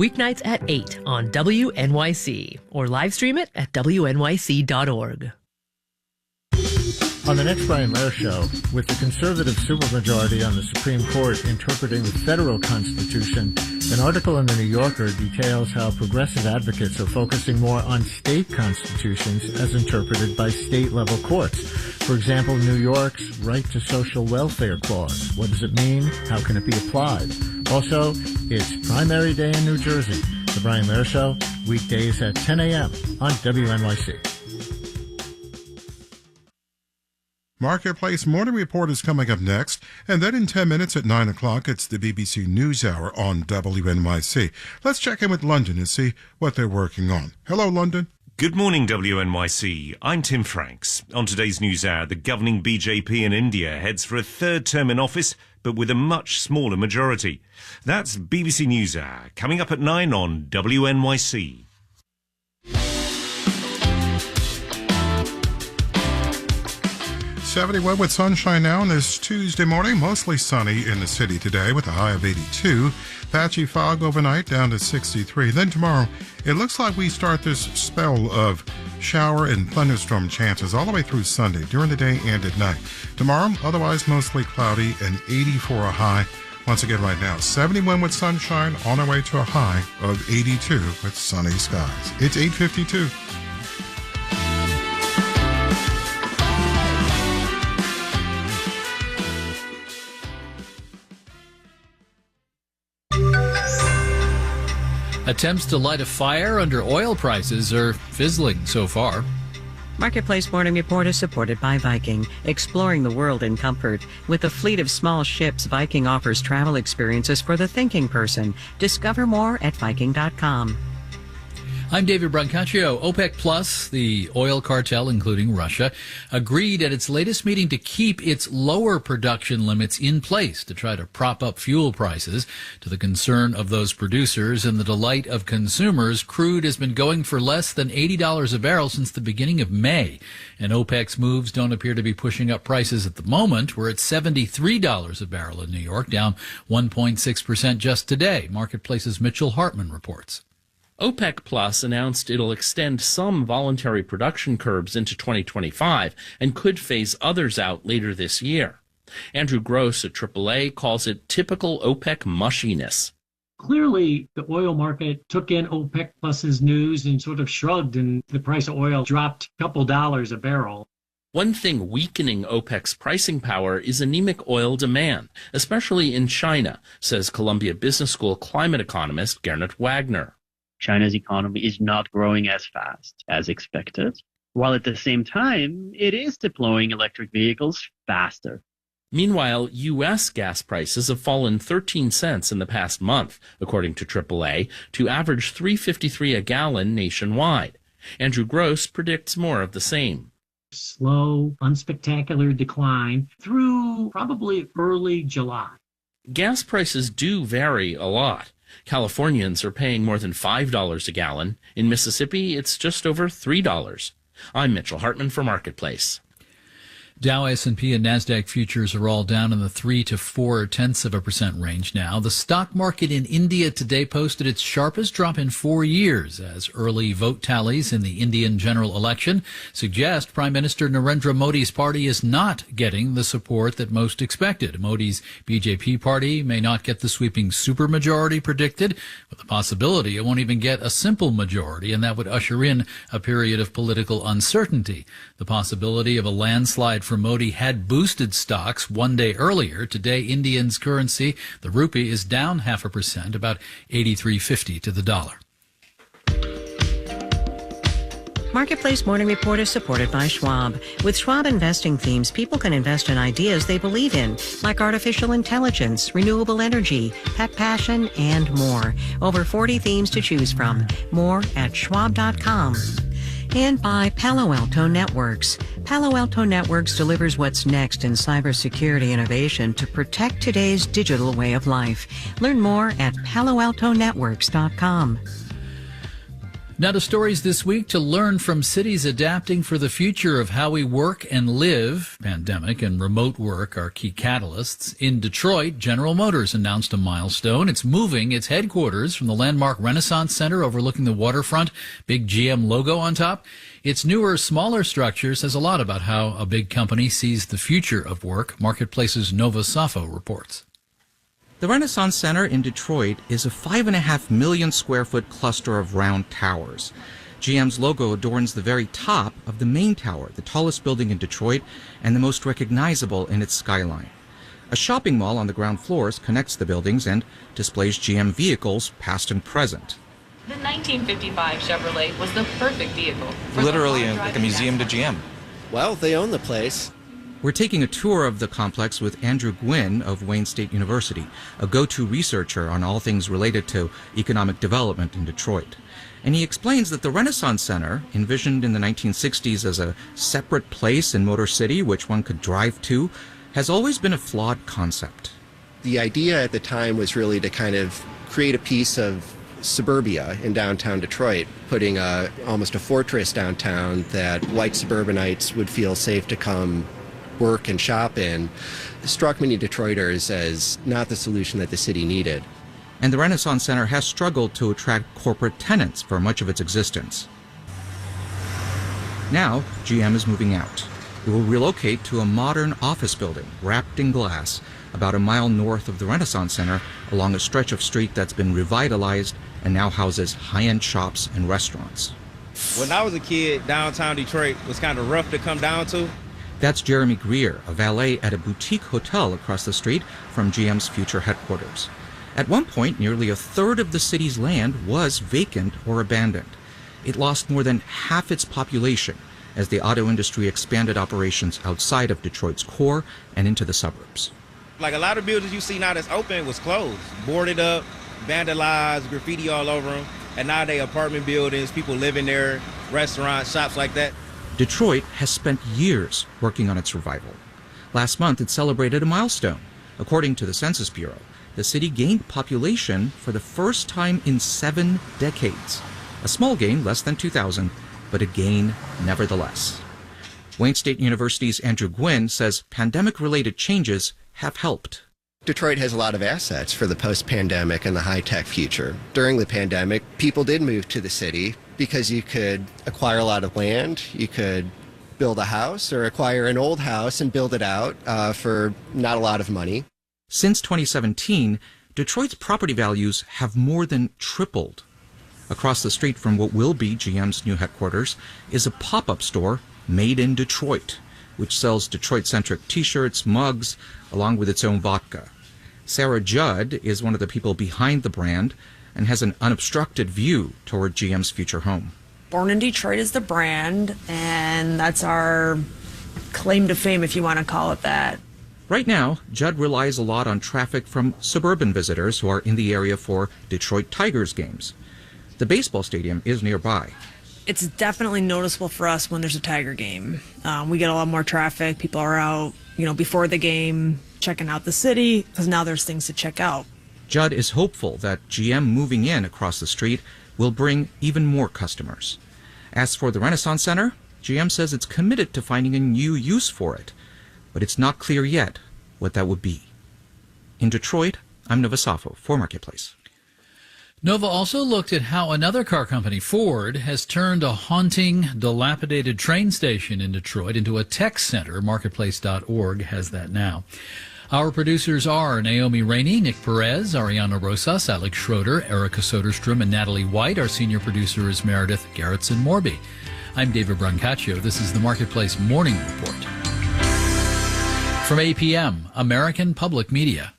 weeknights at 8 on WNYC, or live stream it at wnyc.org. On the next Brian Lehrer Show, with the conservative supermajority on the Supreme Court interpreting the federal Constitution, an article in the New Yorker details how progressive advocates are focusing more on state constitutions as interpreted by state-level courts. For example, New York's right to social welfare clause. What does it mean? How can it be applied? Also, it's primary day in New Jersey. The Brian Lehrer Show, weekdays at 10 a.m. on WNYC. Marketplace Morning Report is coming up next, and then in 10 minutes at 9 o'clock, it's the BBC NewsHour on WNYC. Let's check in with London and see what they're working on. Hello, London. Good morning, WNYC. I'm Tim Franks. On today's NewsHour, the governing BJP in India heads for a third term in office, but with a much smaller majority. That's BBC NewsHour, coming up at 9 on WNYC. 71 with sunshine now on this Tuesday morning. Mostly sunny in the city today with a high of 82. Patchy fog overnight down to 63. Then tomorrow, it looks like we start this spell of shower and thunderstorm chances all the way through Sunday during the day and at night. Tomorrow, otherwise mostly cloudy and 84 a high. Once again right now, 71 with sunshine on our way to a high of 82 with sunny skies. It's 8:52. Attempts to light a fire under oil prices are fizzling so far. Marketplace Morning Report is supported by Viking, exploring the world in comfort. With a fleet of small ships, Viking offers travel experiences for the thinking person. Discover more at Viking.com. I'm David Brancaccio. OPEC Plus, the oil cartel, including Russia, agreed at its latest meeting to keep its lower production limits in place to try to prop up fuel prices. To the concern of those producers and the delight of consumers, crude has been going for less than $80 a barrel since the beginning of May. And OPEC's moves don't appear to be pushing up prices at the moment. We're at $73 a barrel in New York, down 1.6% just today. Marketplace's Mitchell Hartman reports. OPEC Plus announced it'll extend some voluntary production curbs into 2025 and could phase others out later this year. Andrew Gross at AAA calls it typical OPEC mushiness. Clearly, the oil market took in OPEC Plus's news and sort of shrugged, and the price of oil dropped a couple dollars a barrel. One thing weakening OPEC's pricing power is anemic oil demand, especially in China, says Columbia Business School climate economist Gernot Wagner. China's economy is not growing as fast as expected, while at the same time, it is deploying electric vehicles faster. Meanwhile, U.S. gas prices have fallen 13 cents in the past month, according to AAA, to average $3.53 a gallon nationwide. Andrew Gross predicts more of the same. Slow, unspectacular decline through probably early July. Gas prices do vary a lot. Californians are paying more than $5 a gallon. In Mississippi, it's just over $3. I'm Mitchell Hartman for Marketplace. Dow, S&P, and NASDAQ futures are all down in the 3 to 0.4% range now. The stock market in India today posted its sharpest drop in 4 years as early vote tallies in the Indian general election suggest Prime Minister Narendra Modi's party is not getting the support that most expected. Modi's BJP party may not get the sweeping supermajority predicted, with the possibility it won't even get a simple majority, and that would usher in a period of political uncertainty. The possibility of a landslide for Modi had boosted stocks one day earlier. Today, India's currency, the rupee, is down 0.5%, about 83.50 to the dollar. Marketplace Morning Report is supported by Schwab. With Schwab investing themes, people can invest in ideas they believe in, like artificial intelligence, renewable energy, pet passion, and more. Over 40 themes to choose from. More at schwab.com. And by Palo Alto Networks. Palo Alto Networks delivers what's next in cybersecurity innovation to protect today's digital way of life. Learn more at paloaltonetworks.com. Now to stories this week to learn from cities adapting for the future of how we work and live. Pandemic and remote work are key catalysts. In Detroit, General Motors announced a milestone. It's moving its headquarters from the landmark Renaissance Center overlooking the waterfront, big GM logo on top. Its newer, smaller structure says a lot about how a big company sees the future of work. Marketplace's Nova Safo reports. The Renaissance Center in Detroit is a 5.5 million square foot cluster of round towers. GM's logo adorns the very top of the main tower, the tallest building in Detroit and the most recognizable in its skyline. A shopping mall on the ground floors connects the buildings and displays GM vehicles past and present. The 1955 Chevrolet was the perfect vehicle. Literally like a museum to GM. Well, they own the place. We're taking a tour of the complex with Andrew Gwynn of Wayne State University, a go-to researcher on all things related to economic development in Detroit. And he explains that the Renaissance Center, envisioned in the 1960s as a separate place in Motor City which one could drive to, has always been a flawed concept. The idea at the time was really to kind of create a piece of suburbia in downtown Detroit, putting almost a fortress downtown that white suburbanites would feel safe to come work and shop in. Struck many Detroiters as not the solution that the city needed. And the Renaissance Center has struggled to attract corporate tenants for much of its existence. Now, GM is moving out. It will relocate to a modern office building wrapped in glass about a mile north of the Renaissance Center along a stretch of street that's been revitalized and now houses high-end shops and restaurants. When I was a kid, downtown Detroit was kind of rough to come down to. That's Jeremy Greer, a valet at a boutique hotel across the street from GM's future headquarters. At one point, nearly a third of the city's land was vacant or abandoned. It lost more than half its population as the auto industry expanded operations outside of Detroit's core and into the suburbs. Like a lot of buildings you see now that's open was closed, boarded up, vandalized, graffiti all over them, and now they apartment buildings, people living there, restaurants, shops like that. Detroit has spent years working on its revival. Last month, it celebrated a milestone. According to the Census Bureau, the city gained population for the first time in 7 decades. A small gain, less than 2,000, but a gain nevertheless. Wayne State University's Andrew Gwynn says pandemic-related changes have helped. Detroit has a lot of assets for the post-pandemic and the high-tech future. During the pandemic, people did move to the city because you could acquire a lot of land, you could build a house or acquire an old house and build it out for not a lot of money. Since 2017, Detroit's property values have more than tripled. Across the street from what will be GM's new headquarters is a pop-up store made in Detroit, which sells Detroit-centric t-shirts, mugs, along with its own vodka. Sarah Judd is one of the people behind the brand and has an unobstructed view toward GM's future home. Born in Detroit is the brand, and that's our claim to fame, if you want to call it that. Right now, Judd relies a lot on traffic from suburban visitors who are in the area for Detroit Tigers games. The baseball stadium is nearby. It's definitely noticeable for us when there's a Tiger game. We get a lot more traffic. People are out, before the game, checking out the city, because now there's things to check out. Judd is hopeful that GM moving in across the street will bring even more customers. As for the Renaissance Center, GM says it's committed to finding a new use for it, but it's not clear yet what that would be. In Detroit, I'm Nova Safo for Marketplace. Nova also looked at how another car company, Ford, has turned a haunting, dilapidated train station in Detroit into a tech center. Marketplace.org has that now. Our producers are Naomi Rainey, Nick Perez, Ariana Rosas, Alex Schroeder, Erica Soderstrom, and Natalie White. Our senior producer is Meredith Garrettson-Morby. I'm David Brancaccio. This is the Marketplace Morning Report. From APM, American Public Media.